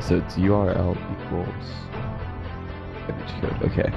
So it's URL equals image code. Okay.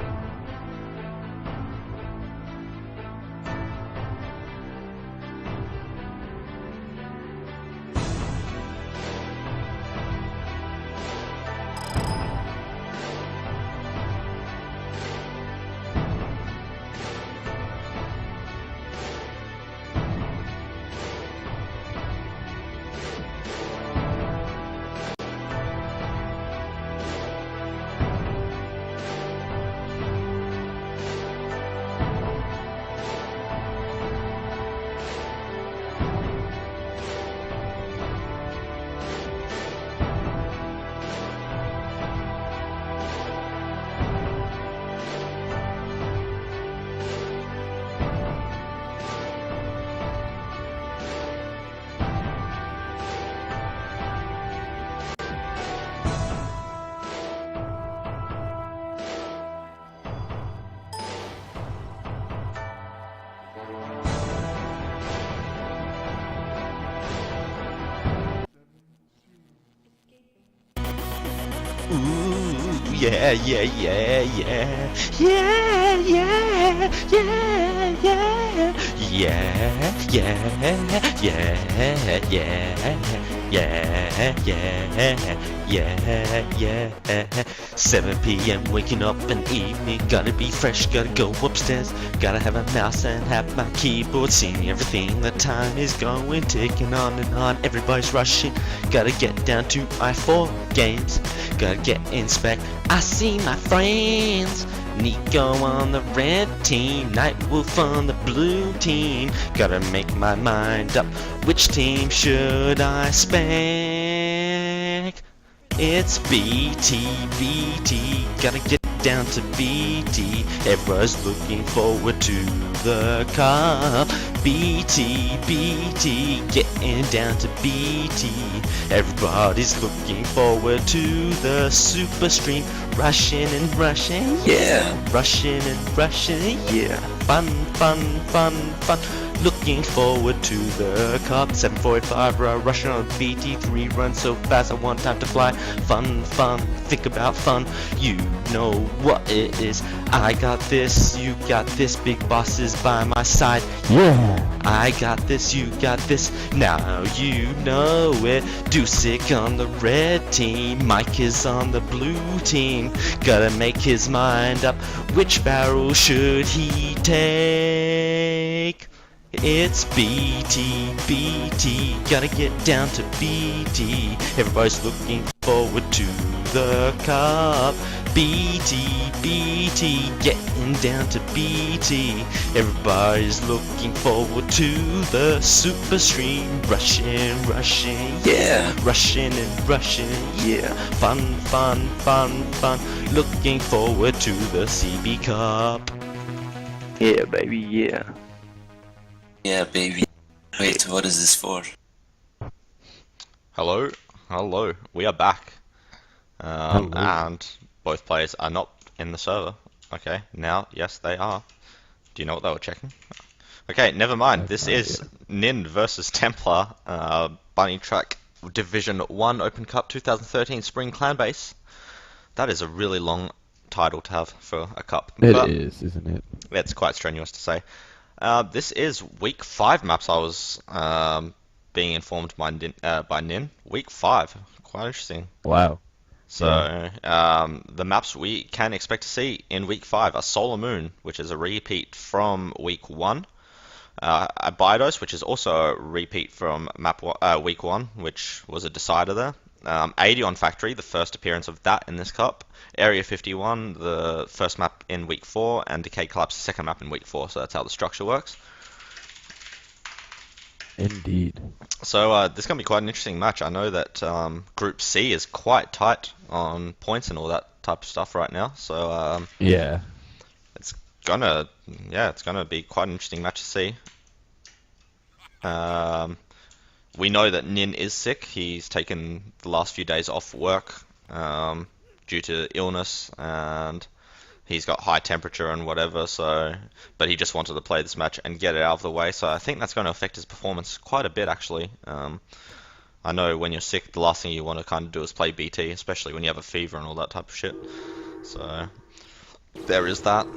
Ooh, yeah, yeah, yeah, yeah, yeah, yeah, yeah, yeah, yeah, yeah, yeah, yeah, yeah, yeah. 7 p.m. waking up and evening, gotta be fresh, gotta go upstairs, gotta have a mouse and have my keyboard, seeing everything. The time is going, ticking on and on. Everybody's rushing, gotta get down to I4 games, gotta get in spec. I see my friends, Nico on the red team, Nightwolf on the blue team. Gotta make my mind up, which team should I spec? It's BT, gotta get down to BT. Everyone's looking forward to the cup. BT, getting down to BT. Everybody's looking forward to the super stream. Rushing and rushing, yeah. Rushing and rushing, yeah. Fun, fun, fun, fun. Looking forward to the cup. 7:45, rushing on BT3, run so fast I want time to fly. Fun, fun, think about fun. You know what it is. I got this, you got this. Big boss is by my side. Yeah. I got this, you got this. Now you know it. Deucic on the red team, Mike is on the blue team. Gotta make his mind up. Which barrel should he take? It's BT, gotta get down to BT. Everybody's looking forward to the cup. BT, getting down to BT. Everybody's looking forward to the super stream. Rushing, yeah. Rushing and rushing, yeah. Fun, fun, fun, fun. Looking forward to the CB Cup. Yeah, baby, yeah. Yeah, baby. Wait, what is this for? Hello, we are back. Hello. And both players are not in the server. Okay, now, yes, they are. Do you know what they were checking? Okay, never mind. This is Nin versus TemplaR, Bunny Track Division 1 Open Cup 2013 Spring Clan Base. That is a really long title to have for a cup. It is, isn't it? It's quite strenuous to say. This is week 5 maps. I was being informed by Nin. Week 5, quite interesting. Wow. So the maps we can expect to see in week 5 are Solar Moon, which is a repeat from week 1. BiGbOsS, which is also a repeat from week 1, which was a decider there. AdeonFactory, the first appearance of that in this cup. Area 51, the first map in week 4, and Decay Collapse, the second map in week 4. So that's how the structure works. Indeed. So this is going to be quite an interesting match. I know that Group C is quite tight on points and all that type of stuff right now. So yeah, it's gonna be quite an interesting match to see. We know that Nin is sick. He's taken the last few days off work due to illness, and he's got high temperature and whatever. So, but he just wanted to play this match and get it out of the way. So I think that's going to affect his performance quite a bit, actually. I know when you're sick, the last thing you want to kind of do is play BT, especially when you have a fever and all that type of shit. So there is that.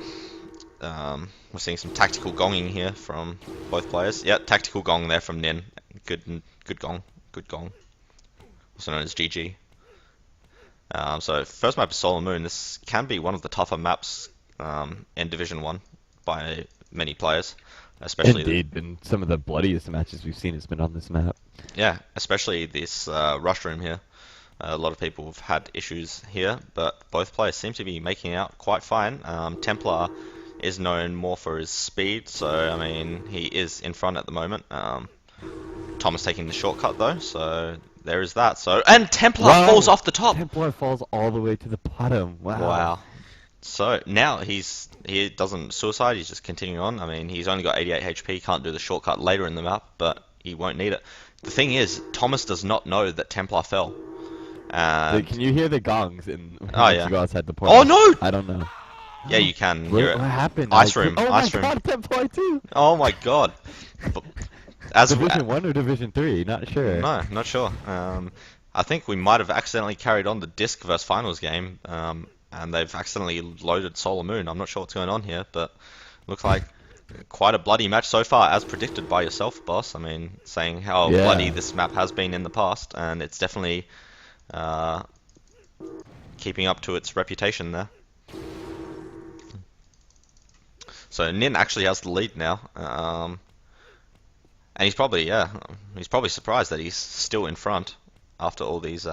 We're seeing some tactical gonging here from both players. Yeah, tactical gong there from Nin. Good gong. Also known as GG. So first map is Solar Moon. This can be one of the tougher maps in Division 1 by many players. Especially Indeed, been some of the bloodiest matches we've seen has been on this map. Yeah, especially this rush room here. A lot of people have had issues here, but both players seem to be making out quite fine. TemplaR is known more for his speed, so I mean he is in front at the moment. Tom is taking the shortcut though, so there is that. So and TemplaR falls off the top. TemplaR falls all the way to the bottom. Wow. So now he doesn't suicide. He's just continuing on. I mean he's only got 88 HP. Can't do the shortcut later in the map, but he won't need it. The thing is, Thomas does not know that TemplaR fell. Can you hear the gongs in oh, yeah. you go outside the port? Oh no! I don't know. Yeah, you can. What happened? Ice room. Oh ice my room. god, TemplaR 2! Oh my god. As Division 1 or Division 3? Not sure. No, not sure. I think we might have accidentally carried on the disc versus finals game, and they've accidentally loaded Solar Moon. I'm not sure what's going on here, but looks like quite a bloody match so far, as predicted by yourself, boss. I mean, saying how bloody this map has been in the past, and it's definitely keeping up to its reputation there. So Nin actually has the lead now, and he's probably surprised that he's still in front after all these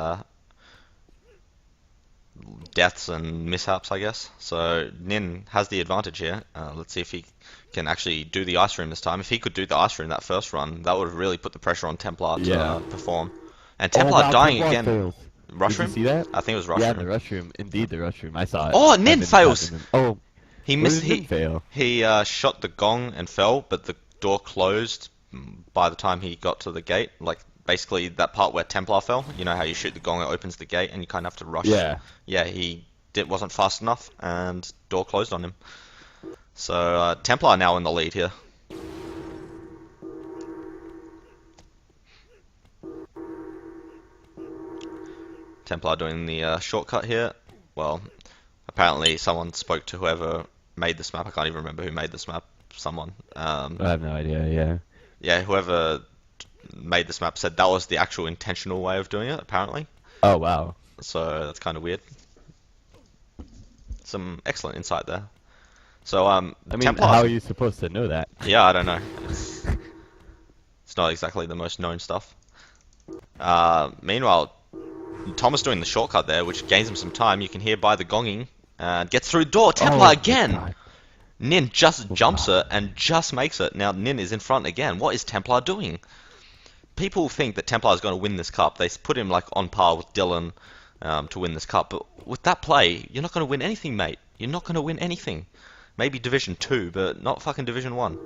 deaths and mishaps, I guess. So Nin has the advantage here. Let's see if he can actually do the ice room this time. If he could do the ice room that first run, that would have really put the pressure on TemplaR to perform. And TemplaR dying again. Fails. Rush room? Did you see that? I think it was rush room. room. Yeah, the rush room. Indeed, the rush room. I saw it. Oh, Nin fails! Oh, he missed. He fail. He shot the gong and fell, but the door closed by the time he got to the gate. Like basically that part where TemplaR fell. You know how you shoot the gong, it opens the gate, and you kind of have to rush. Yeah. Yeah, he wasn't fast enough, and door closed on him. So TemplaR now in the lead here. TemplaR doing the shortcut here. Well, apparently someone spoke to whoever made this map. I can't even remember who made this map. Someone. I have no idea. Yeah. Yeah, whoever made this map said that was the actual intentional way of doing it. Apparently. Oh wow. So that's kind of weird. Some excellent insight there. So I mean, TemplaR, how are you supposed to know that? Yeah, I don't know. It's not exactly the most known stuff. Meanwhile, Thomas doing the shortcut there, which gains him some time. You can hear by the gonging, and gets through the door. TemplaR again. Nin just jumps it and just makes it. Now Nin is in front again. What is TemplaR doing? People think that TemplaR is going to win this cup. They put him like on par with Dylan to win this cup. But with that play, you're not going to win anything, mate. You're not going to win anything. Maybe Division 2, but not fucking Division 1.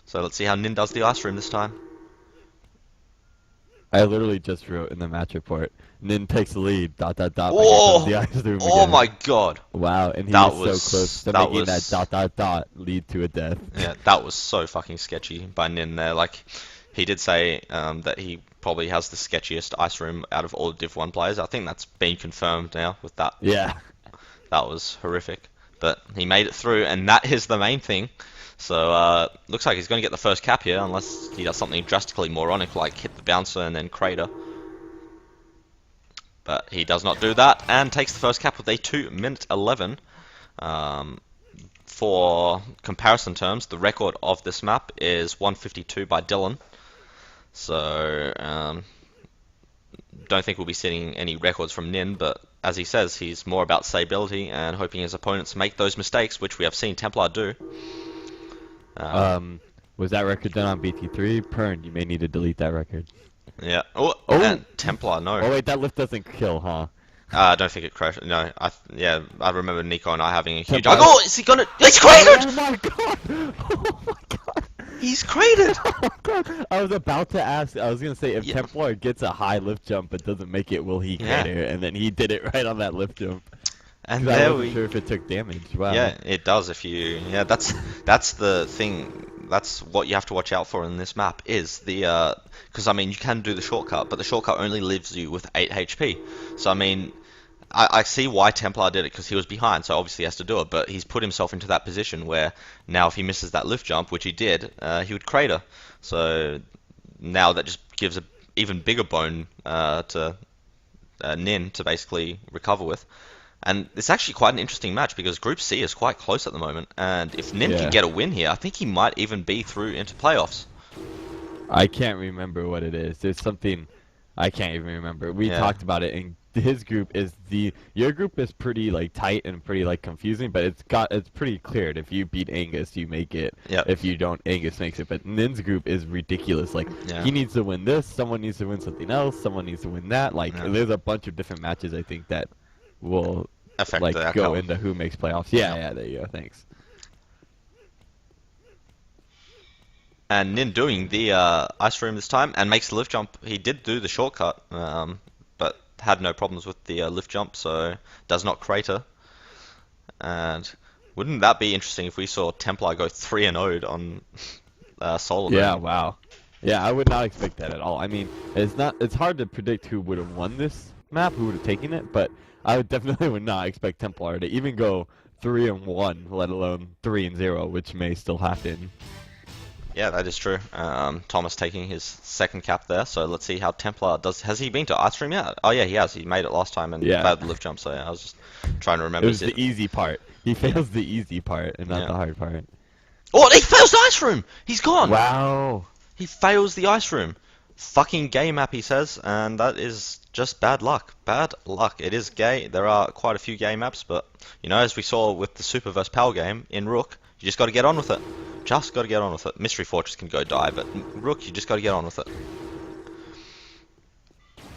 So let's see how Nin does the ice room this time. I literally just wrote in the match report, Nin takes the lead, ... Oh, the ice room oh again. my god. Wow, and he that was so close to making that ... lead to a death. Yeah, that was so fucking sketchy by Nin there. Like, he did say that he probably has the sketchiest ice room out of all Div 1 players. I think that's been confirmed now with that. Yeah. That was horrific. But he made it through, and that is the main thing. So, looks like he's going to get the first cap here, unless he does something drastically moronic, like hit the bouncer and then crater. But he does not do that, and takes the first cap with a 2-minute 11. For comparison terms, the record of this map is 152 by Dylan. So, don't think we'll be seeing any records from Nin, but as he says, he's more about stability and hoping his opponents make those mistakes, which we have seen TemplaR do. Was that record done on BT3? Pern, you may need to delete that record. Yeah. Oh, and TemplaR, no. Oh wait, that lift doesn't kill, huh? I don't think it crashed. No, I remember Nico and I having a huge... Oh, is he gonna... He's cratered! Oh my god! Oh my god! He's cratered! Oh my god! I was about to ask, I was gonna say, if TemplaR gets a high lift jump but doesn't make it, will he crater? And then he did it right on that lift jump. And I wasn't sure if it took damage. Wow. Yeah, it does if you... Yeah, that's the thing that's what you have to watch out for in this map is the because I mean you can do the shortcut, but the shortcut only leaves you with 8 HP. So I mean, I see why TemplaR did it because he was behind, so obviously he has to do it. But he's put himself into that position where now if he misses that lift jump, which he did, he would crater. So now that just gives a even bigger bone to Nin to basically recover with. And it's actually quite an interesting match because Group C is quite close at the moment. And if Nin can get a win here, I think he might even be through into playoffs. I can't remember what it is. There's something I can't even remember. We talked about it, and his group is your group is pretty like tight and pretty like confusing, but it's pretty cleared. If you beat Angus, you make it. Yep. If you don't, Angus makes it. But Nin's group is ridiculous. Like he needs to win this, someone needs to win something else, someone needs to win that. Like there's a bunch of different matches I think that will affect like go into who makes playoffs. Yeah, there you go. Thanks. And Nin doing the ice room this time and makes the lift jump. He did do the shortcut, but had no problems with the lift jump, so does not crater. And wouldn't that be interesting if we saw TemplaR go 3-0'd on Solar Moon? Yeah, wow. Yeah, I would not expect that at all. I mean, it's hard to predict who would have won this map, who would have taken it, but I definitely would not expect TemplaR to even go 3-1, let alone 3-0, which may still happen. Yeah, that is true. Thomas taking his second cap there, so let's see how TemplaR does. Has he been to ice stream yet? Oh yeah, he has. He made it last time and failed the lift jump. So yeah, I was just trying to remember. It was the easy part. He fails the easy part and not the hard part. Oh, he fails the ice room. He's gone. Wow. He fails the ice room. Fucking gay map, he says, and that is just bad luck. Bad luck. It is gay. There are quite a few gay maps, but you know, as we saw with the Super vs Pal game in Rook, you just got to get on with it. Just got to get on with it. Mystery Fortress can go die, but Rook, you just got to get on with it.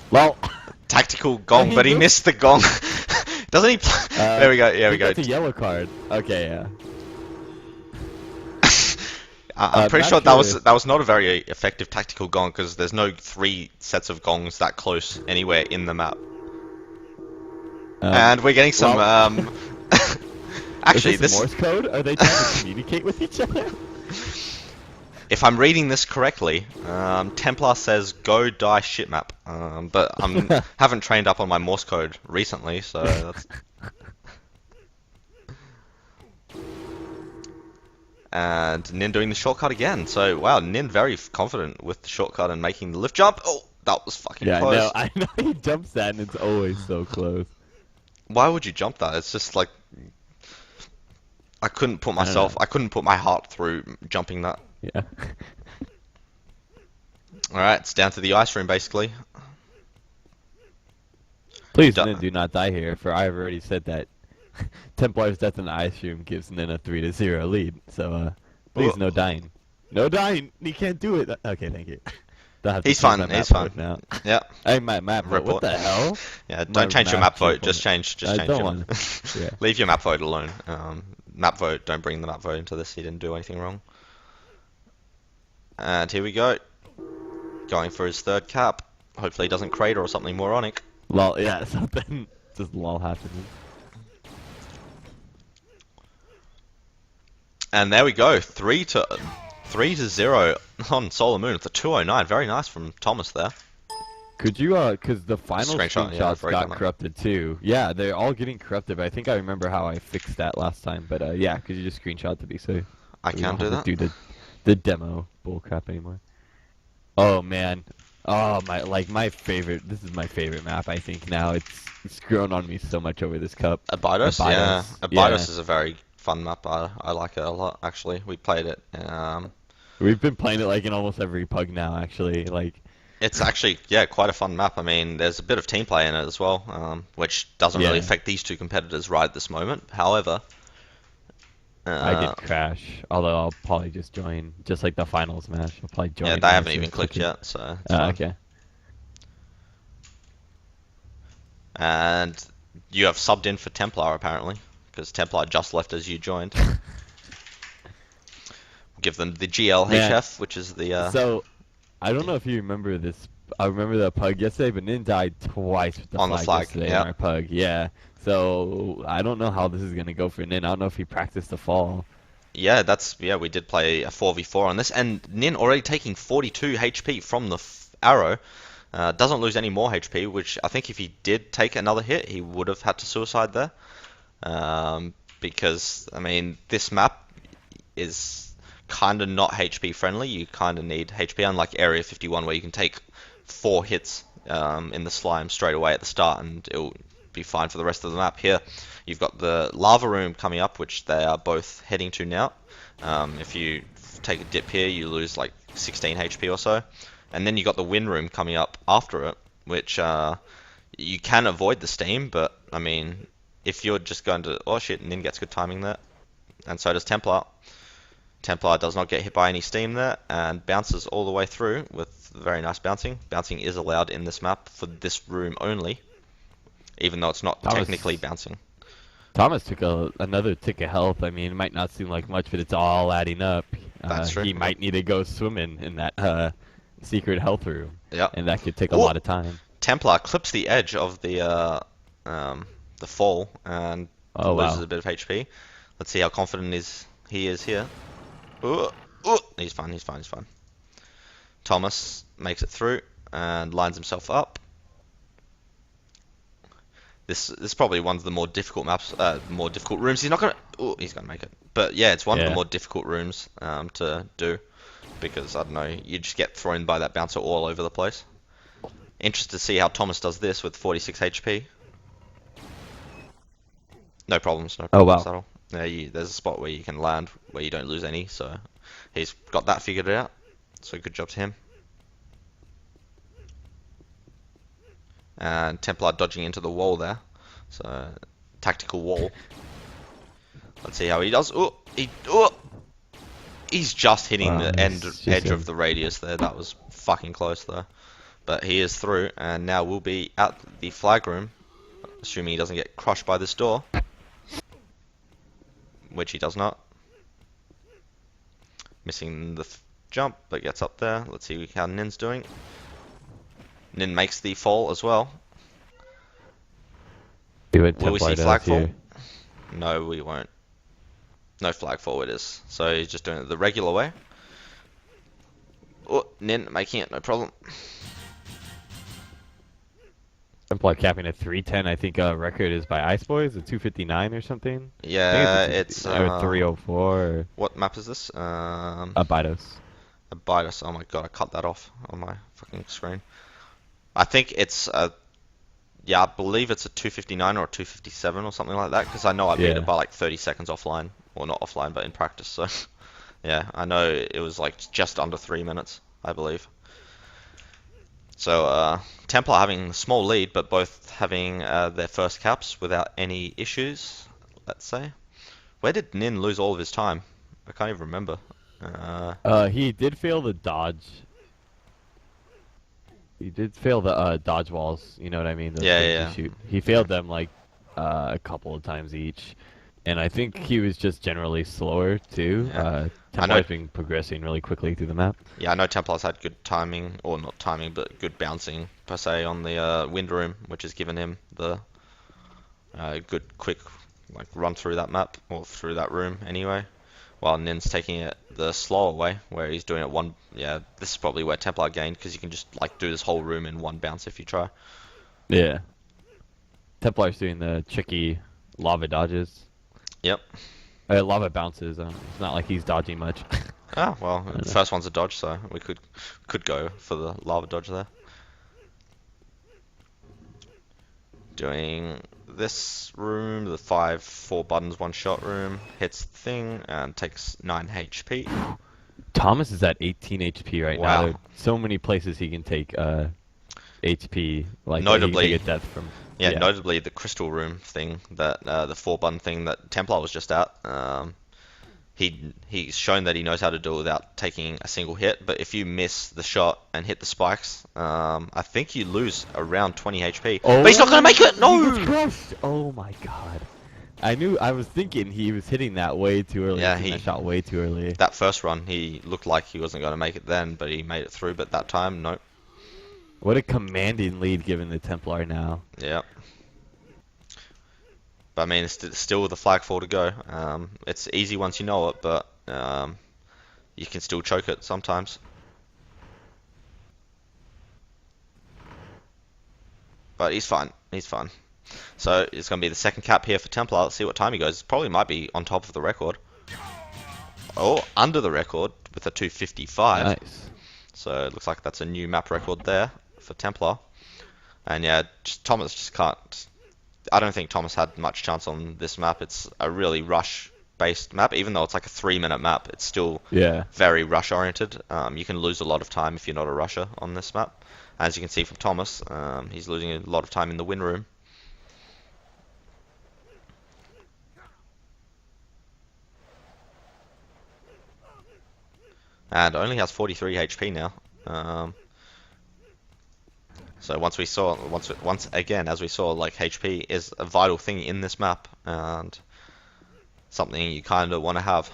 Well, tactical gong, but he missed the gong. Doesn't he? There we go. Yeah, we go. It's a yellow card. Okay, yeah. I'm pretty sure that was not a very effective tactical gong because there's no 3 sets of gongs that close anywhere in the map. And we're getting some. Actually, is this Morse code? Are they trying to communicate with each other? If I'm reading this correctly, TemplaR says "Go die shit map," but I haven't trained up on my Morse code recently, so that's. And Nin doing the shortcut again. So wow, Nin very confident with the shortcut and making the lift jump. Oh, that was fucking close. Yeah, I know he jumps that, and it's always so close. Why would you jump that? It's just like. I couldn't put my heart through jumping that. Yeah. Alright, it's down to the ice room basically. Please, Nin, do not die here, for I have already said that TemplaR's death in the ice room gives Nin a 3-0 lead. So, please, no dying. No dying! He can't do it! Okay, thank you. He's fine, he's fine. Now. Yeah. Hey, my map vote, what the hell? Yeah, don't change your map vote, just change your yeah. Leave your map vote alone. Map vote, don't bring the map vote into this, he didn't do anything wrong. And here we go. Going for his 3rd cap. Hopefully he doesn't crater or something moronic. Lol, yeah, something just lol happening. And there we go, 3-0 on Solar Moon. It's a 209, very nice from Thomas there. Could you, because the final screenshots got corrupted too. Yeah, they're all getting corrupted, but I think I remember how I fixed that last time. But yeah, could you just screenshot to be safe? I can do that. Do the demo bullcrap anymore. Oh man, oh my favorite. This is my favorite map. I think now it's grown on me so much over this cup. AbydosCB, yeah. AbydosCB is a very fun map. I like it a lot actually. We played it. We've been playing it like in almost every pug now actually. Like. It's actually, yeah, quite a fun map. I mean, there's a bit of team play in it as well, which doesn't really affect these 2 competitors right at this moment. However... I did crash, although I'll probably just join, just like the finals match. I'll probably join. Yeah, they haven't even clicked yet, so... okay. And you have subbed in for TemplaR, apparently, because TemplaR just left as you joined. Give them the GLHF, which is the... So... I don't know if you remember this. I remember the pug yesterday, but Nin died twice with the flag yesterday on our pug. Yeah. So I don't know how this is gonna go for Nin. I don't know if he practiced the fall. Yeah, we did play a 4v4 on this, and Nin already taking 42 HP from the arrow. Doesn't lose any more HP, which I think if he did take another hit, he would have had to suicide there. Because, I mean, this map is kind of not HP friendly. You kind of need HP, unlike Area 51, where you can take 4 hits in the slime straight away at the start, and it'll be fine for the rest of the map. Here, you've got the lava room coming up, which they are both heading to now. If you take a dip here, you lose like 16 HP or so. And then you got the wind room coming up after it, which you can avoid the steam, but I mean, if you're just going to, oh shit, Nin gets good timing there, and so does TemplaR. TemplaR does not get hit by any steam there, and bounces all the way through with very nice bouncing. Bouncing is allowed in this map for this room only, even though it's not technically bouncing. Thomas took another tick of health. I mean, it might not seem like much, but it's all adding up. That's true. He might need to go swimming in that secret health room. Yep. And that could take a lot of time. TemplaR clips the edge of the fall and loses a bit of HP. Let's see how confident he is here. He's fine. Thomas makes it through and lines himself up. This is probably one of the more difficult maps, more difficult rooms. He's gonna make it. But yeah, it's one of the more difficult rooms to do, because I don't know, you just get thrown by that bouncer all over the place. Interested to see how Thomas does this with 46 HP. No problems at all. There's a spot where you can land where you don't lose any, so he's got that figured out. So good job to him. And TemplaR dodging into the wall there, so tactical wall. Let's see how he does. He's just hitting the edge of the radius there. That was fucking close though, but he is through, and now we'll be at the flag room, assuming he doesn't get crushed by this door, which he does not. Missing the jump, but gets up there. Let's see how Nin's doing. Nin makes the fall as well. Will we see flag fall? No, we won't. No flag fall it is. So he's just doing it the regular way. Nin making it, no problem. TemplaR capping at 310. I think record is by Ice Boys at 259 or something. Yeah, it's 304. Or... What map is this? AbydosCB. BiGbOsS. Oh my god, I cut that off on my fucking screen. I think it's I believe it's a 259 or a 257 or something like that, because I know I beat it by like 30 seconds offline, or not offline, but in practice. So yeah, I know it was like just under 3 minutes, I believe. So TemplaR having a small lead, but both having their first caps without any issues, let's say. Where did Nin lose all of his time? I can't even remember. He did fail the dodge. He did fail the dodge walls, you know what I mean? Yeah. Shoot. He failed them like a couple of times each, and I think he was just generally slower too. Yeah. TemplaR's been progressing really quickly through the map. Yeah, I know TemplaR's had good timing, or not timing, but good bouncing per se on the wind room, which has given him the good quick like run through that map, or through that room anyway. While Nin's taking it the slower way, where he's doing it one. Yeah, this is probably where TemplaR gained, because you can just like do this whole room in one bounce if you try. Yeah. TemplaR's doing the tricky lava dodges. Yep. Lava bounces. It's not like he's dodging much. Ah, well, the first one's a dodge, so we could go for the lava dodge there. Doing this room, the 4 buttons, 1 shot room, hits the thing and takes 9 HP. Thomas is at 18 HP right now. There are so many places he can take HP, like notably, he can take a death from. Yeah, notably the crystal room thing, that the 4 button thing that TemplaR was just at. He's shown that he knows how to do it without taking a single hit, but if you miss the shot and hit the spikes, I think you lose around 20 HP. Oh, but he's not gonna make it. No. He crushed. Oh my god. I was thinking he was hitting that way too early. Yeah, he shot way too early. That first run, he looked like he wasn't gonna make it then, but he made it through. But that time, nope. What a commanding lead given the TemplaR now. Yeah. But I mean, it's still with the flag 4 to go. It's easy once you know it, but you can still choke it sometimes. But he's fine. He's fine. So it's going to be the second cap here for TemplaR. Let's see what time he goes. Probably might be on top of the record. Or under the record with a 2:55. Nice. So it looks like that's a new map record there for TemplaR. And yeah, Thomas just can't. I don't think Thomas had much chance on this map. It's a really rush-based map. Even though it's like a 3-minute map, it's still very rush-oriented. You can lose a lot of time if you're not a rusher on this map. As you can see from Thomas, he's losing a lot of time in the win room. And only has 43 HP now. So once again, as we saw, like HP is a vital thing in this map and something you kind of want to have.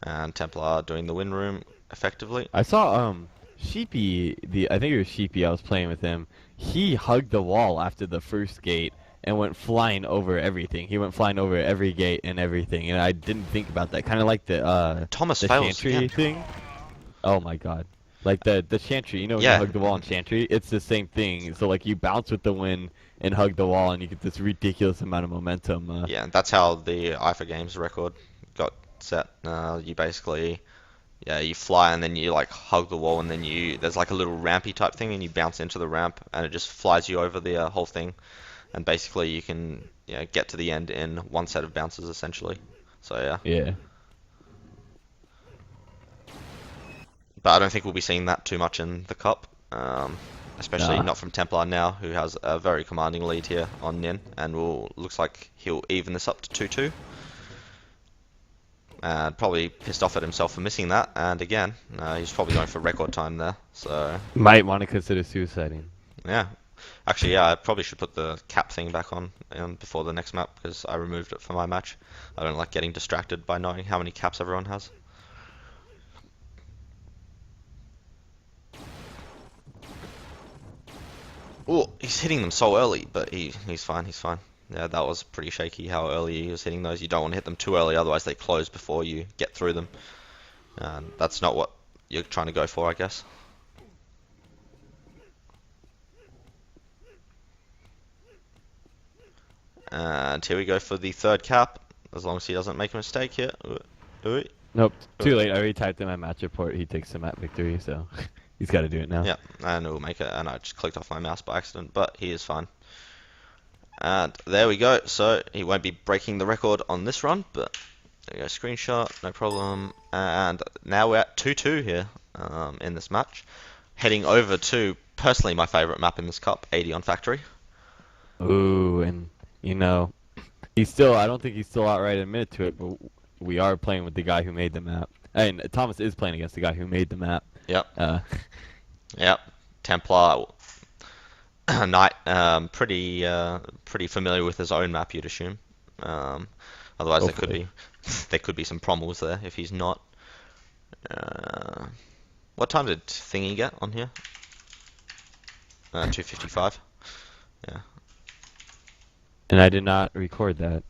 And TemplaR doing the win room effectively. I saw Sheepy, I think it was Sheepy, I was playing with him. He hugged the wall after the first gate and went flying over everything. He went flying over every gate and everything, and I didn't think about that. Kind of like the Thomas the fails Chantry again. thing. Oh my god. Like the Chantry, you know when Yeah. you hug the wall in Chantry? It's the same thing. So like you bounce with the wind and hug the wall and you get this ridiculous amount of momentum. Yeah, that's how the IFA Games record got set. You basically, yeah, you fly and then you like hug the wall and then there's like a little rampy type thing and you bounce into the ramp and it just flies you over the whole thing. And basically you can get to the end in one set of bounces essentially. So yeah. Yeah. But I don't think we'll be seeing that too much in the cup. Especially not from TemplaR now, who has a very commanding lead here on Nin, and looks like he'll even this up to 2-2. And probably pissed off at himself for missing that, and again, he's probably going for record time there, so... Might want to consider suiciding. Yeah. Actually, yeah, I probably should put the cap thing back on before the next map, because I removed it for my match. I don't like getting distracted by knowing how many caps everyone has. Oh, he's hitting them so early, but he's fine, he's fine. Yeah, that was pretty shaky how early he was hitting those. You don't want to hit them too early, otherwise they close before you get through them. And that's not what you're trying to go for, I guess. And here we go for the third cap, as long as he doesn't make a mistake here. Nope, too late. I already typed in my match report. He takes the map victory, so he's got to do it now. Yeah, and it will make it, and I just clicked off my mouse by accident, but he is fine. And there we go, so he won't be breaking the record on this run, but there you go, screenshot, no problem. And now we're at 2-2 here in this match. Heading over to, personally, my favourite map in this cup, AdeonFactory. Ooh, and you know, I don't think he's still outright admitted to it, but we are playing with the guy who made the map. And Thomas is playing against the guy who made the map. Yep. Yep. TemplaR Knight, pretty familiar with his own map, you'd assume. Otherwise, there could be some problems there if he's not. What time did Thingy get on here? 2:55. Yeah. And I did not record that.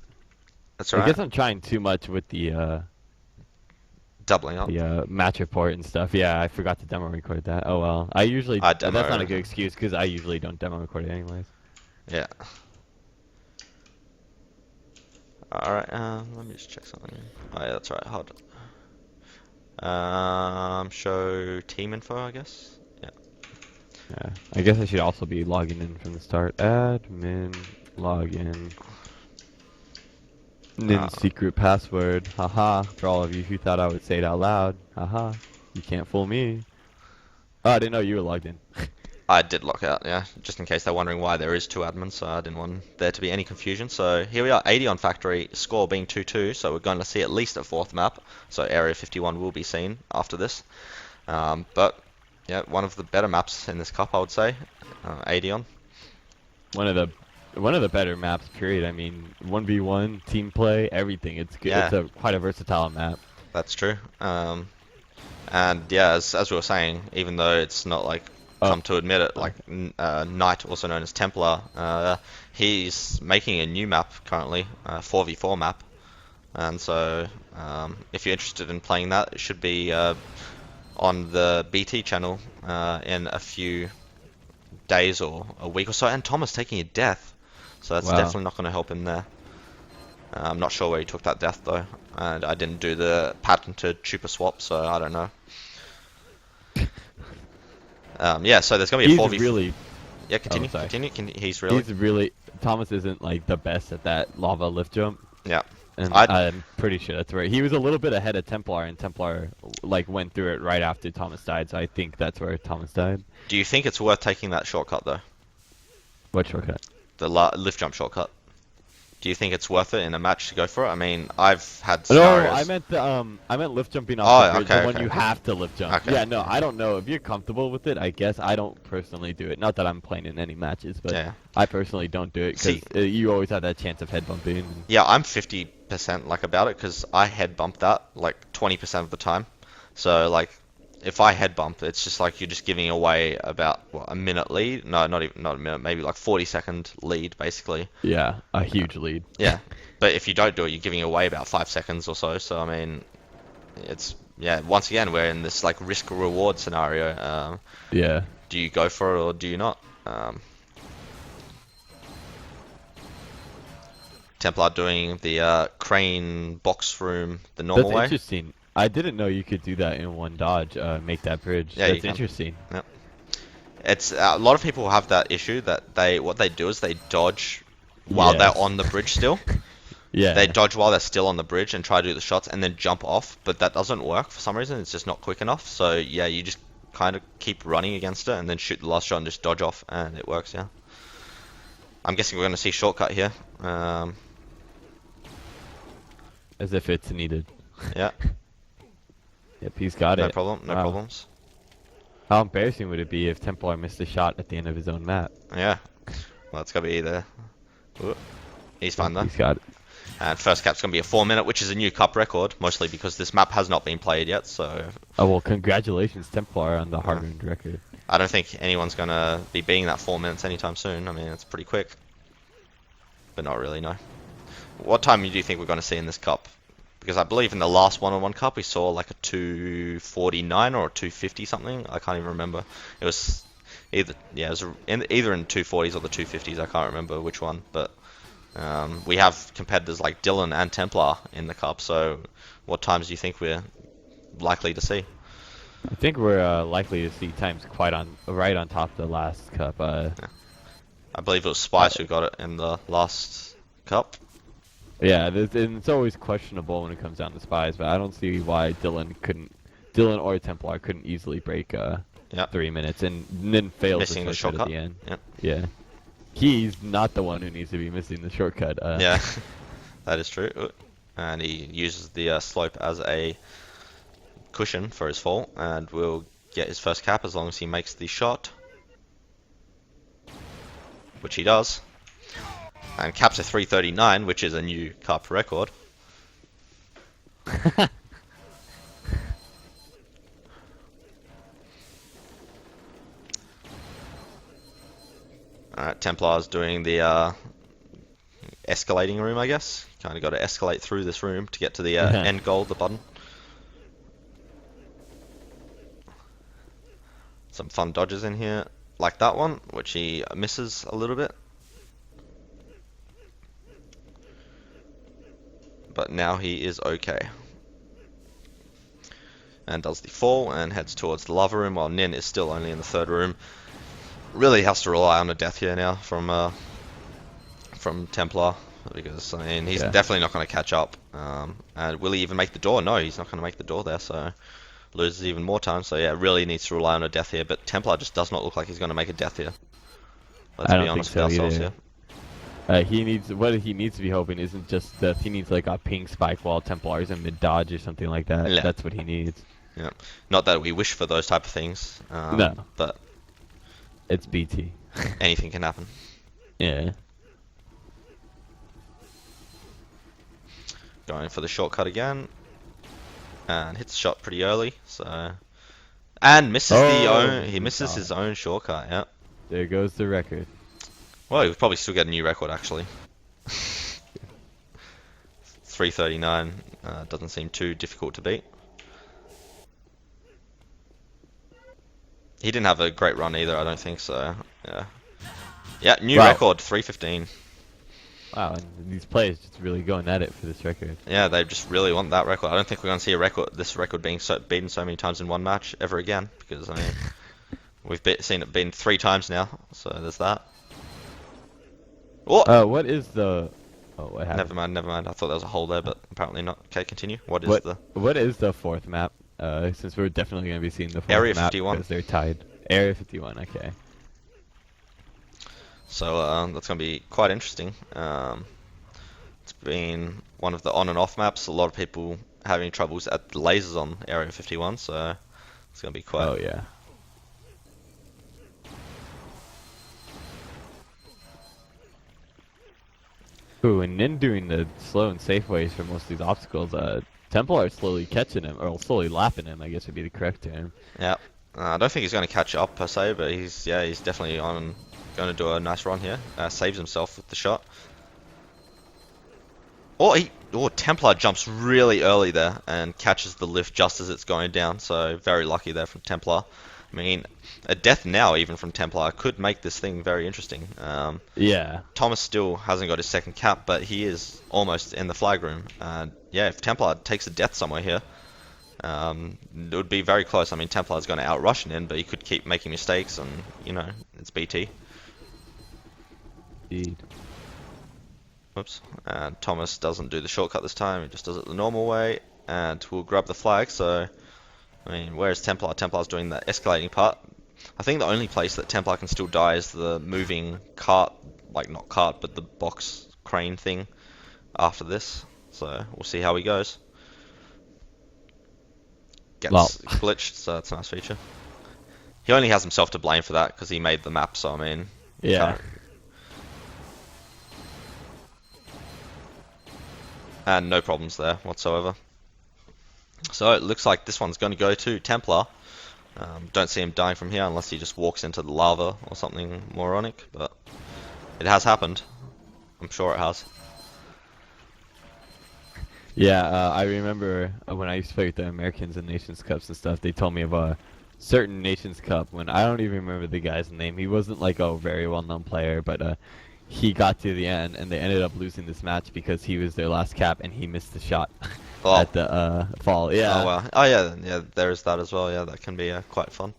That's right. I guess I'm trying too much with the doubling up. The match report and stuff. Yeah, I forgot to demo record that. Oh well. That's not a good excuse because I usually don't demo record it anyways. Yeah. Alright, let me just check something. Oh yeah, that's right, hold on. Show team info, I guess? Yeah. Yeah. I guess I should also be logging in from the start. Admin, login. Nin secret password. Haha. For all of you who thought I would say it out loud. Haha. You can't fool me. Oh, I didn't know you were logged in. I did lock out, yeah, just in case they're wondering why there is 2 admins, so I didn't want there to be any confusion. So here we are, AdeonFactory, score being 2-2, so we're going to see at least a 4th map, so Area 51 will be seen after this. But, yeah, one of the better maps in this cup, I would say, Adeon. One of the better maps, period. I mean, 1v1, team play, everything. It's good. Yeah. It's quite a versatile map. That's true. And yeah, as we were saying, even though it's not like come to admit it, like okay. Knight, also known as TemplaR. He's making a new map currently, 4v4 map, and so if you're interested in playing that, it should be on the BT channel in a few days or a week or so. And Thomas taking a death, so that's Wow. definitely not going to help him there. I'm not sure where he took that death though, and I didn't do the patented super swap, so I don't know. Yeah, so there's gonna be a 4v4. Really. Yeah, continue. Oh, Continue. He's really. Thomas isn't like the best at that lava lift jump. Yeah. And I'm pretty sure that's where he was a little bit ahead of TemplaR, and TemplaR like went through it right after Thomas died. So I think that's where Thomas died. Do you think it's worth taking that shortcut though? What shortcut? The lift jump shortcut. Do you think it's worth it in a match to go for it? I mean, I've had No, scenarios. I meant lift jumping off the bridge, okay, the one okay. you have to lift jump. Okay. Yeah, no, I don't know if you're comfortable with it. I guess I don't personally do it. Not that I'm playing in any matches, but Yeah. I personally don't do it because you always have that chance of head bumping. Yeah, I'm 50% like about it because I head bump that like 20% of the time. So like, if I head bump, it's just like you're just giving away about a minute lead. No, not a minute, maybe like 40-second lead basically. Yeah, a huge lead. Yeah, but if you don't do it, you're giving away about 5 seconds or so. So I mean, it's once again we're in this like risk reward scenario. Yeah. Do you go for it or do you not? TemplaR doing the crane box room the normal way. That's interesting. I didn't know you could do that in one dodge, make that bridge. Yeah, That's interesting. Yep. It's a lot of people have that issue that what they do is they dodge while they're on the bridge still. Yeah. They dodge while they're still on the bridge and try to do the shots and then jump off, but that doesn't work for some reason. It's just not quick enough. So yeah, you just kind of keep running against it and then shoot the last shot and just dodge off, and it works. Yeah. I'm guessing we're going to see shortcut here. As if it's needed. Yeah. Yep, he's got it. No problem. No problems. How embarrassing would it be if TemplaR missed a shot at the end of his own map? Yeah. Well, it's got to be either. Ooh. He's fine though. He's got it. And first cap's going to be a 4-minute, which is a new cup record, mostly because this map has not been played yet, so... Oh, well, congratulations, TemplaR, on the hard-earned record. I don't think anyone's going to be beating that 4 minutes anytime soon. I mean, it's pretty quick. But not really, no. What time do you think we're going to see in this cup? Because I believe in the last one-on-one cup we saw like a 249 or a 250 something. I can't even remember. It was either either in 240s or the 250s. I can't remember which one. But we have competitors like Dylan and TemplaR in the cup. So what times do you think we're likely to see? I think we're likely to see times right on top of the last cup. Yeah. I believe it was Spice who got it in the last cup. Yeah, and it's always questionable when it comes down to spies, but I don't see why Dylan or TemplaR couldn't easily break 3 minutes and then fail missing the shortcut at the end. Yep. Yeah, he's not the one who needs to be missing the shortcut. Yeah, that is true. And he uses the slope as a cushion for his fall, and will get his first cap as long as he makes the shot, which he does. And caps a 339, which is a new cup record. Alright, TemplaR's doing the escalating room, I guess. Kind of got to escalate through this room to get to the end goal, the button. Some fun dodges in here, like that one, which he misses a little bit. But now he is okay. And does the fall and heads towards the lava room while Nin is still only in the third room. Really has to rely on a death here now from TemplaR, because I mean he's definitely not going to catch up. And will he even make the door? No, he's not going to make the door there, so loses even more time. So yeah, really needs to rely on a death here. But TemplaR just does not look like he's going to make a death here. Let's be honest with ourselves here. What he needs to be hoping isn't just death. He needs like a ping spike while TemplaR's in mid dodge or something like that. Yeah. That's what he needs. Yeah, not that we wish for those type of things. No, but it's BT. Anything can happen. Yeah. Going for the shortcut again, and hits the shot pretty early. So And misses Oh, he misses his own shortcut. Yeah. There goes the record. Well, he would probably still get a new record actually. 3:39 doesn't seem too difficult to beat. He didn't have a great run either, I don't think so. Yeah. Yeah, new record, 3:15. Wow, and these players just really going at it for this record. Yeah, they just really want that record. I don't think we're going to see this record being beaten so many times in one match ever again, because I mean, we've seen it beaten 3 times now, so there's that. Oh, what is the? Oh, what happened? Never mind, never mind. I thought there was a hole there, but apparently not. Okay, continue. What is What is the 4th map? Since we're definitely going to be seeing the 4th Area map 51. because they're tied. Area 51. Okay. So that's going to be quite interesting. It's been one of the on and off maps. A lot of people having troubles at the lasers on Area 51, so it's going to be quite. Oh yeah. Ooh, and then doing the slow and safe ways for most of these obstacles, TemplaR slowly catching him, or slowly lapping him, I guess would be the correct term. Yeah. I don't think he's going to catch up per se, but he's definitely going to do a nice run here. Saves himself with the shot. TemplaR jumps really early there and catches the lift just as it's going down, so very lucky there from TemplaR. I mean, a death now even from TemplaR could make this thing very interesting. Yeah. Thomas still hasn't got his second cap, but he is almost in the flag room. Yeah, if TemplaR takes a death somewhere here, it would be very close. I mean, TemplaR is going to outrush him in, but he could keep making mistakes, and you know, it's BT. Indeed. Oops. And Thomas doesn't do the shortcut this time. He just does it the normal way, and we'll grab the flag. So, I mean, where's TemplaR? TemplaR's doing the escalating part. I think the only place that TemplaR can still die is the moving cart, like not cart, but the box crane thing after this. So we'll see how he goes. Gets glitched, so that's a nice feature. He only has himself to blame for that because he made the map. So I mean, yeah. And no problems there whatsoever. So it looks like this one's going to go to TemplaR. Don't see him dying from here unless he just walks into the lava or something moronic, but it has happened. I'm sure it has. Yeah, I remember when I used to play with the Americans in Nations Cups and stuff, they told me of a certain Nations Cup when I don't even remember the guy's name. He wasn't like a very well-known player, but he got to the end and they ended up losing this match because he was their last cap and he missed the shot at the fall. Yeah. Oh wow. Oh yeah, there's that as well. Yeah, that can be quite fun.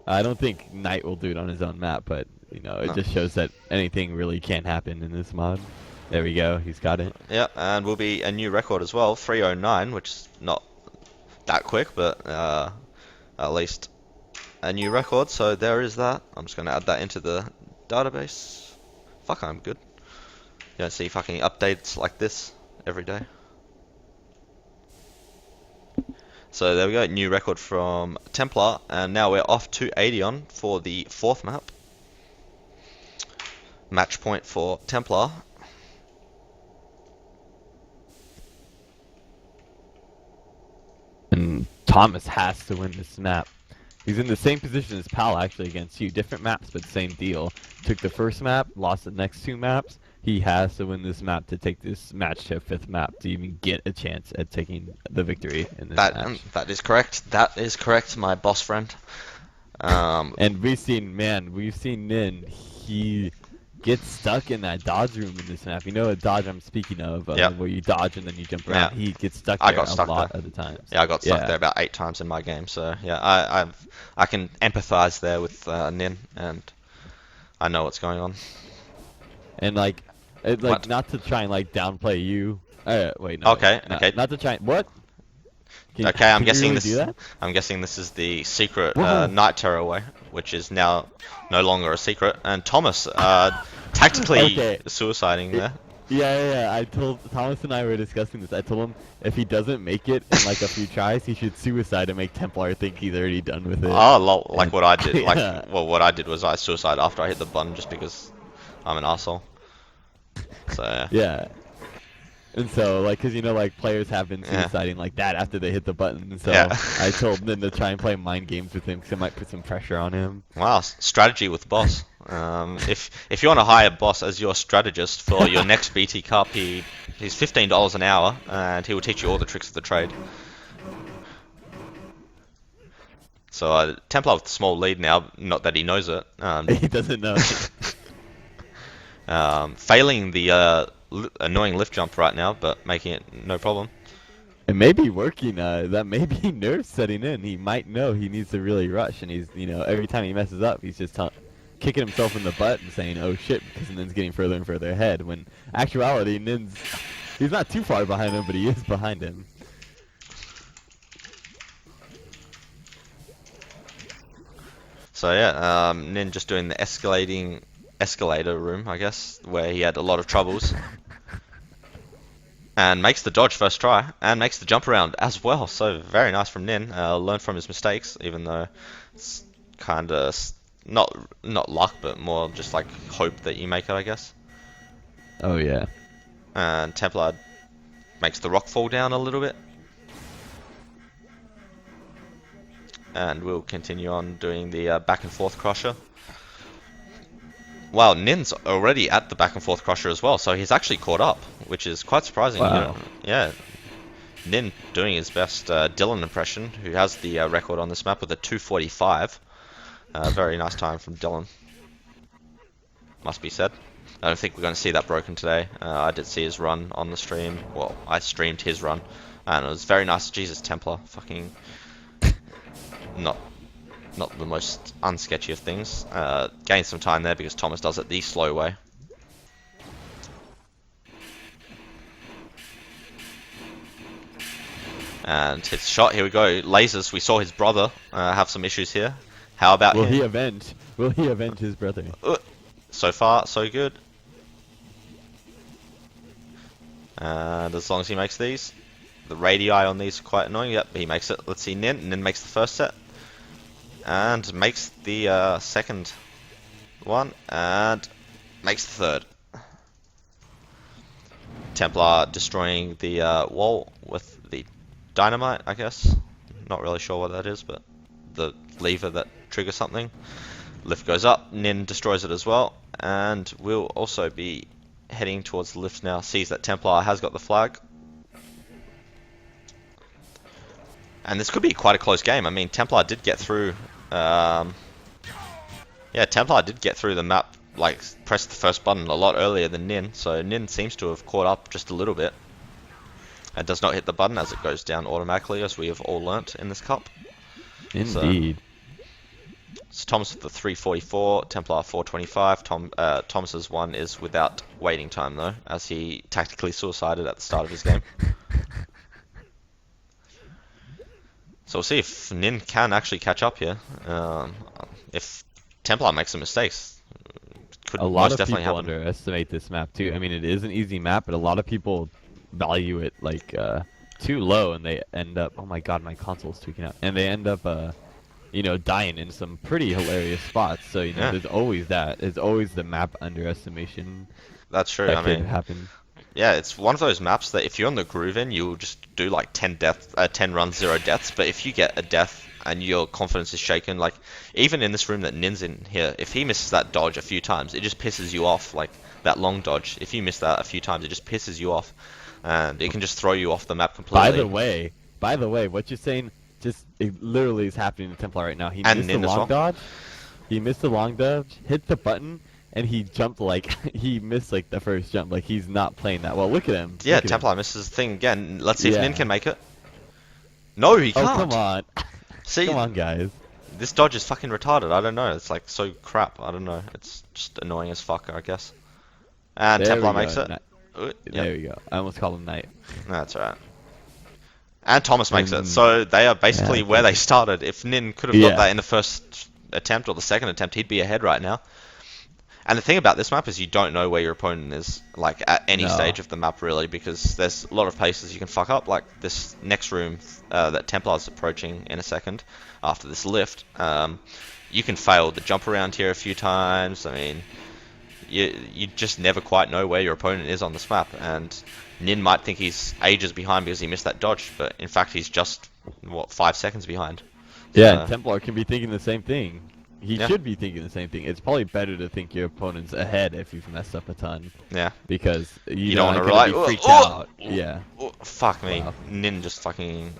I don't think Knight will do it on his own map, but you know, it just shows that anything really can happen in this mod. There we go, he's got it. Yeah, and will be a new record as well, 3:09, which is not that quick, but at least a new record. So there is that. I'm just going to add that into the database. Fuck, I'm good. You don't see fucking updates like this every day. So there we go, new record from TemplaR, and now we're off to Adeon for the 4th map. Match point for TemplaR. And Thomas has to win this map. He's in the same position as Pal actually against you. Different maps, but same deal. Took the first map, lost the next 2 maps. He has to win this map to take this match to a 5th map to even get a chance at taking the victory in this match. That is correct. That is correct, my boss friend. And we've seen Nin. He gets stuck in that dodge room in this map. You know a dodge I'm speaking of, where you dodge and then you jump around. Yeah. He gets stuck there a lot of the times. Yeah, I got stuck there about 8 times in my game. So yeah, I can empathize there with Nin, and I know what's going on. And like not to try and like downplay you. Wait, no. Okay. Not to try. What? I'm guessing this is the secret Night Terror way, which is now no longer a secret. And Thomas, tactically suiciding there. Yeah. I told Thomas and I were discussing this. I told him if he doesn't make it in like a few tries, he should suicide and make TemplaR think he's already done with it. Oh, like what I did. Yeah. What I did was I suicide after I hit the button just because I'm an asshole. So yeah. And so, like, cause you know, like players have been Yeah. suiciding like that after they hit the button. And so Yeah. I told them to try and play mind games with him, cause it might put some pressure on him. Wow, strategy with Boss. If you want to hire Boss as your strategist for your next BT Cup, he's $15 an hour, and he will teach you all the tricks of the trade. So TemplaR with a small lead now, not that he knows it. He doesn't know. Failing the annoying lift jump right now, but making it no problem. It may be working. That may be nerves setting in. He might know he needs to really rush, and he's, you know, every time he messes up, he's just kicking himself in the butt and saying, "Oh shit," because Nin's getting further and further ahead. When actuality, he's not too far behind him, but he is behind him. So yeah, Nin just doing the escalator room, I guess, where he had a lot of troubles. And makes the dodge first try, and makes the jump around as well. So very nice from Nin. Learn from his mistakes, even though it's kind of not luck, but more just like hope that you make it, I guess. Oh yeah. And TemplaR makes the rock fall down a little bit. And we'll continue on doing the back and forth crusher. Wow, Nin's already at the back and forth crusher as well, so he's actually caught up, which is quite surprising. Wow. You know? Yeah, Nin doing his best Dylan impression, who has the record on this map with a 2:45. Very nice time from Dylan, must be said. I don't think we're going to see that broken today. I did see his run on the stream. Well, I streamed his run, and it was very nice. Jesus, TemplaR, fucking not the most unsketchy of things. Gained some time there because Thomas does it the slow way. And hits shot. Here we go. Lasers. We saw his brother have some issues here. How about Will him? he avenge? Will he avenge his brother? So far, so good. And as long as he makes these, the radii on these are quite annoying. Yep, he makes it. Let's see Nin. Nin makes the first set. And makes the second one, and makes the third. TemplaR destroying the wall with the dynamite, I guess. Not really sure what that is, but the lever that triggers something. Lift goes up, Nin destroys it as well, and we'll also be heading towards the lift now. Sees that TemplaR has got the flag. And this could be quite a close game. I mean, TemplaR did get through. Yeah, TemplaR did get through the map, like pressed the first button a lot earlier than Nin, so Nin seems to have caught up just a little bit. And does not hit the button as it goes down automatically, as we have all learnt in this cup. Indeed. So Thomas with the 344, TemplaR 425. Thomas's one is without waiting time though, as he tactically suicided at the start of his game. So we'll see if Nin can actually catch up here. If TemplaR makes some mistakes, could A lot most of definitely people happen. underestimate this map too. I mean, it is an easy map, but a lot of people value it like too low, and they end up. Oh my god, my console's tweaking out, and they end up, you know, dying in some pretty hilarious spots. So you know, Yeah. there's always that. There's always the map underestimation That's true. that I could mean, happen. yeah, it's one of those maps that if you're on the groove in, you'll just do like 10 runs, 0 deaths. But if you get a death and your confidence is shaken, like even in this room that Nin's in here, if he misses that dodge a few times, it just pisses you off. Like that long dodge, if you miss that a few times, it just pisses you off, and it can just throw you off the map completely. By the way, what you're saying, just it literally is happening to TemplaR right now. He And missed the Nin as long well. dodge. He missed the long dodge, hit the button, and he jumped like he missed like the first jump. Like he's not playing that well. Look at him. Yeah, Look at him. TemplaR misses the thing again. Let's see if Yeah. Nin can make it. No, he Oh can't. come on, See, come on guys. this dodge is fucking retarded. I don't know. It's like so crap. I don't know. It's just annoying as fuck, I guess. And There we TemplaR go. makes it. There Yep. we go. I almost called him Knight. That's alright. And Thomas makes it. And- So they are basically Yeah, where they started. If Nin could have got Yeah. that in the first attempt or the second attempt, he'd be ahead right now. And the thing about this map is you don't know where your opponent is, like at any No. stage of the map really, because there's a lot of places you can fuck up, like this next room that TemplaR's approaching in a second after this lift. You can fail the jump around here a few times. I mean, you just never quite know where your opponent is on this map, and Nin might think he's ages behind because he missed that dodge, but in fact he's just, what, 5 seconds behind. Yeah, and TemplaR can be thinking the same thing. He Yeah. should be thinking the same thing. It's probably better to think your opponent's ahead if you've messed up a ton. Yeah. Because you don't don't want to be rely. freaked out. Yeah. Oh, fuck me. Wow. Nin just fucking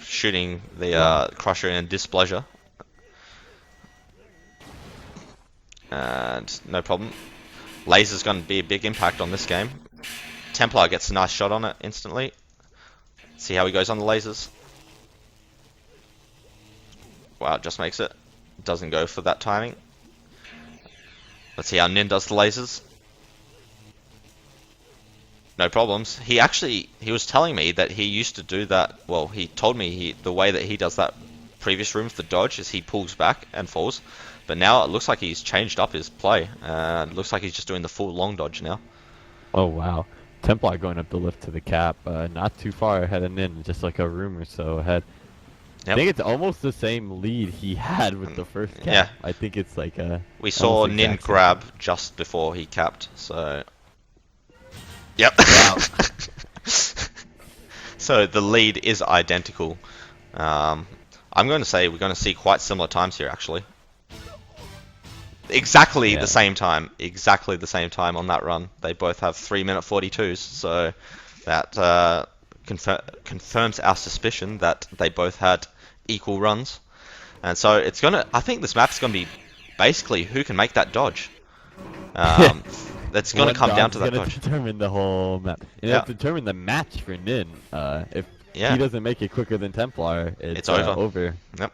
shooting the Crusher in displeasure. And no problem. Laser's going to be a big impact on this game. TemplaR gets a nice shot on it instantly. See how he goes on the lasers. Wow, just makes it. Doesn't go for that timing. Let's see how Nin does the lasers. No problems. He was telling me that he used to do that. Well, he told me the way that he does that previous room for the dodge is he pulls back and falls. But now it looks like he's changed up his play. It looks like he's just doing the full long dodge now. Oh, wow. TemplaR going up the lift to the cap. Not too far ahead of Nin, just like a room or so ahead. Yep. I think it's almost the same lead he had with the first cap. Yeah. I think it's like a... We saw almost Nin exact same. grab just before he capped, so... Yep. Wow. So the lead is identical. I'm going to say we're going to see quite similar times here, actually. Exactly the same time. Exactly the same time on that run. They both have 3-minute 42s, so that confirms our suspicion that they both had equal runs. And so it's gonna. I think this map's gonna be basically who can make that dodge. That's gonna come down to that dodge. Determine the whole map. It'll determine the match for Nin. If he doesn't make it quicker than TemplaR, it's over. Yep.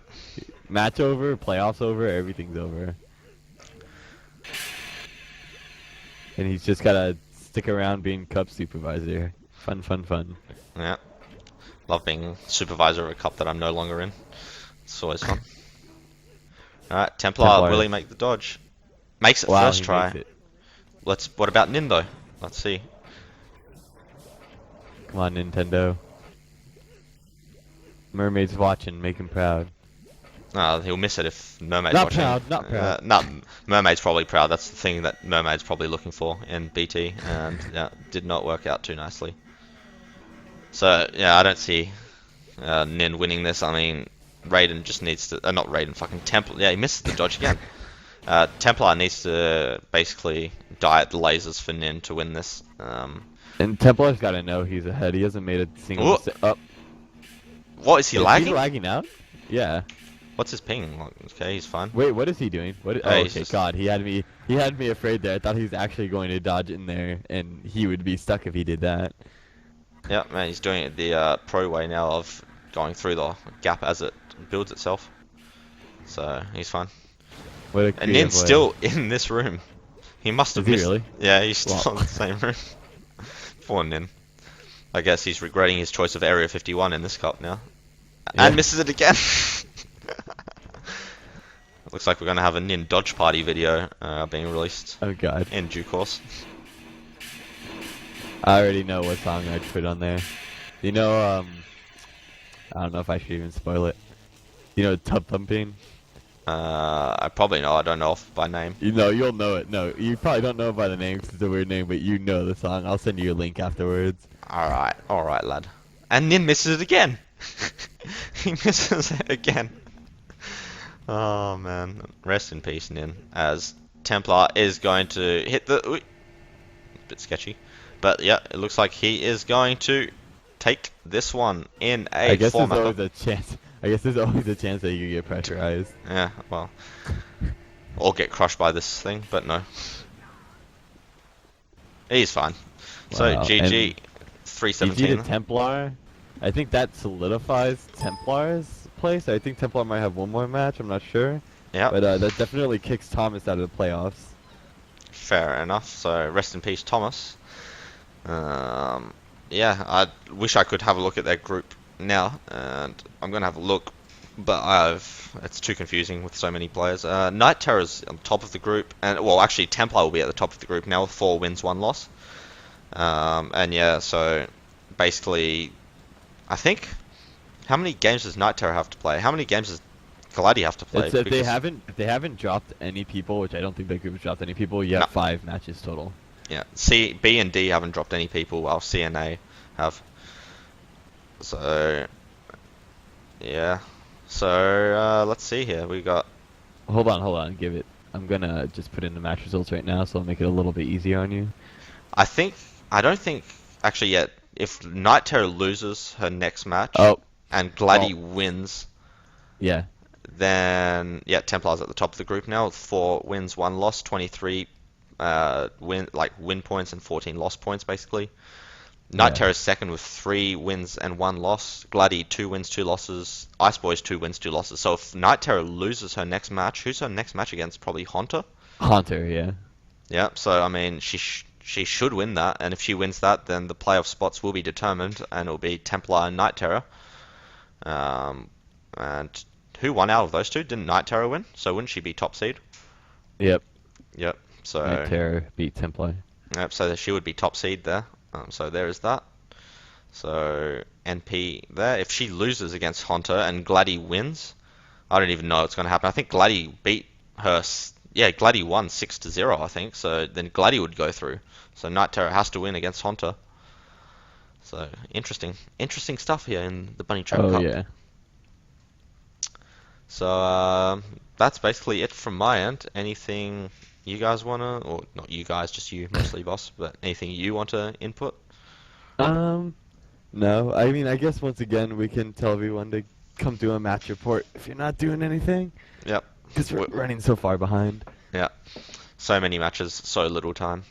Match over, playoffs over, everything's over. And he's just gotta stick around being Cup supervisor. Fun, fun, fun. Yeah. Love being supervisor of a cup that I'm no longer in. It's always fun. Alright, TemplaR will he make the dodge? Makes it first try. What about Nin though? Let's see. Come on, Nintendo. Mermaid's watching, make him proud. He'll miss it if Mermaid's watching. Not proud. Mermaid's probably proud. That's the thing that Mermaid's probably looking for in BT, and did not work out too nicely. So yeah, I don't see Nin winning this. I mean, Raiden just needs to. Not Raiden, fucking TemplaR. Yeah, he misses the dodge again. TemplaR needs to basically die at the lasers for Nin to win this. And TemplaR's got to know he's ahead. He hasn't made a single mistake. What is he lagging? Is he lagging out? Yeah. What's his ping? Okay, he's fine. Wait, what is he doing? What? Hey, okay, God, he had me afraid there. I thought he was actually going to dodge in there, and he would be stuck if he did that. Yeah, man, he's doing it the pro way now of going through the gap as it builds itself. So he's fine. And Nin's still in this room. He must have missed. Really? Yeah, he's still in the same room. Poor Nin. I guess he's regretting his choice of Area 51 in this cup now. Yeah. And misses it again. Looks like we're going to have a Nin dodge party video being released in due course. I already know what song I'd put on there. You know, I don't know if I should even spoil it. You know, Tub Thumping? I probably know. I don't know by name. You know, you'll know it. No, you probably don't know it by the name because it's a weird name, but you know the song. I'll send you a link afterwards. Alright, lad. And Nin misses it again. He misses it again. Oh man, rest in peace, Nin. As TemplaR is going to hit the bit sketchy, but yeah, it looks like he is going to take this one in a format. I guess there's always a chance that you could get pressurized. Yeah, well, or get crushed by this thing, but no, he's fine. Wow. So GG, 317. GG to TemplaR. I think that solidifies TemplaR's place. I think TemplaR might have one more match. I'm not sure. Yeah. But that definitely kicks Thomas out of the playoffs. Fair enough. So rest in peace, Thomas. Yeah, I wish I could have a look at that group now, and I'm gonna have a look, but it's too confusing with so many players. Night Terror's on top of the group, and well, actually TemplaR will be at the top of the group now with 4 wins, 1 loss. And yeah, so basically, I think. How many games does Night Terror have to play? How many games does Glady have to play. It's if because they haven't dropped any people, which I don't think they could have dropped any people. You No. have 5 matches total. Yeah, B and D haven't dropped any people, while C and A have. So, yeah. So, let's see here. We got... Hold on, give it. I'm gonna just put in the match results right now, so I'll make it a little bit easier on you. I don't think, actually yet, if Night Terror loses her next match, Oh, and Glady wins, yeah. then, yeah, TemplaR's at the top of the group now, with 4 wins, 1 loss, 23 win points and 14 loss points, basically. Night Terror's second with 3 wins and 1 loss. Glady 2 wins, 2 losses. Ice Boys 2 wins, 2 losses. So if Night Terror loses her next match, who's her next match against? Probably Haunter. Haunter, yeah. Yeah. So I mean, she should win that, and if she wins that, then the playoff spots will be determined, and it'll be TemplaR and Night Terror. And who won out of those two? Didn't Night Terror win? So wouldn't she be top seed? Yep. Yep. So Night Terror beat TemplaR. Yep. So she would be top seed there. So there is that. So NP there. If she loses against Haunter and Glady wins, I don't even know what's going to happen. I think Glady beat her. Yeah, Glady won 6-0, I think. So then Glady would go through. So Night Terror has to win against Haunter. So interesting stuff here in the Bunny Trap Cup. Oh yeah. So that's basically it from my end. Anything you guys wanna, or not you guys, just you mostly, boss, but anything you want to input? No. I mean, I guess once again we can tell everyone to come do a match report if you're not doing anything. Yep. Because we're running so far behind. Yeah. So many matches, so little time.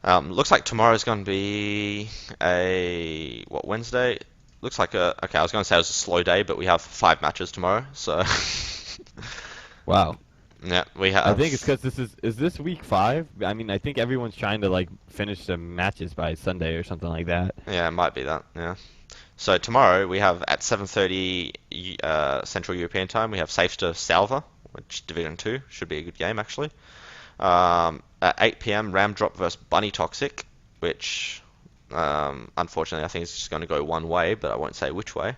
Looks like tomorrow's going to be Wednesday? Looks like okay, I was going to say it was a slow day, but we have 5 matches tomorrow, so... Wow. Yeah, we have... I think it's because is this week 5? I mean, I think everyone's trying to, like, finish the matches by Sunday or something like that. Yeah, it might be that, yeah. So tomorrow we have at 7:30 Central European Time, we have Safester Salva, which Division 2, should be a good game, actually. At 8 PM, Ram Drop versus Bunny Toxic, which unfortunately I think is just going to go one way, but I won't say which way.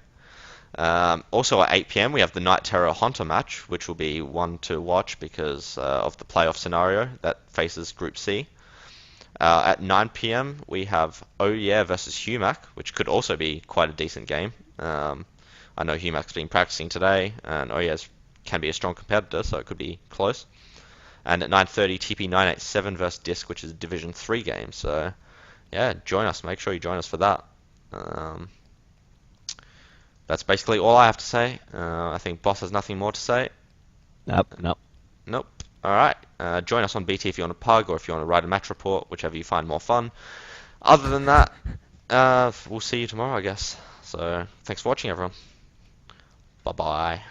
Also at 8 PM we have the Night Terror Haunter match, which will be one to watch because of the playoff scenario that faces Group C. At 9 PM we have Oh Yeah versus Humac, which could also be quite a decent game. I know Humac's been practicing today, and Oh Yeah can be a strong competitor, so it could be close. And at 9:30, TP987 versus Disc, which is a Division 3 game. So, yeah, join us. Make sure you join us for that. That's basically all I have to say. I think Boss has nothing more to say. Nope. Alright. Join us on BT if you want a pug or if you want to write a match report, whichever you find more fun. Other than that, we'll see you tomorrow, I guess. So, thanks for watching, everyone. Bye-bye.